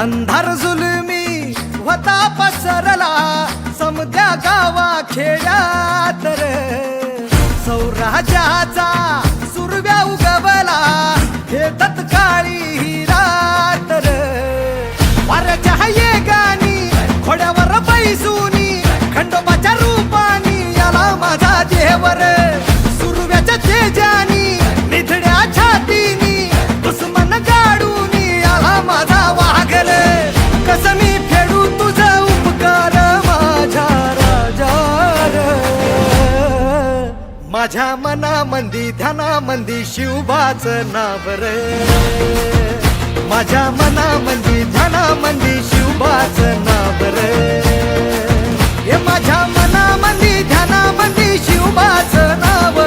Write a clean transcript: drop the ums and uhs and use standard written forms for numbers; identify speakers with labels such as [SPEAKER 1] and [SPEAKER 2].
[SPEAKER 1] अंधार जुलमी होता पसरला समद्या गावा खेड्यात रे सौराजाचा सुरव्या उगवला हे तत्काळी ही रात रे वाऱ्याच्या येगानी घोड्यावर बैसूनी खंडोबाच्या रूपानी याला माझा देवर सुरव्याच्या तेजानी निधड्या छातीनी दुश्मन गाडूनी याला माझा वाघल कस मी फेडू तुझा उपकार माझ्या राजा माझ्या मनामंदी ध्यानामंदी शिवबाचं नाव रे माझ्या मनामंदी ध्यानामंदी शिवबाचं नाव रे हे माझ्या मनामंदी ध्यानामंदी शिवबाचं नाव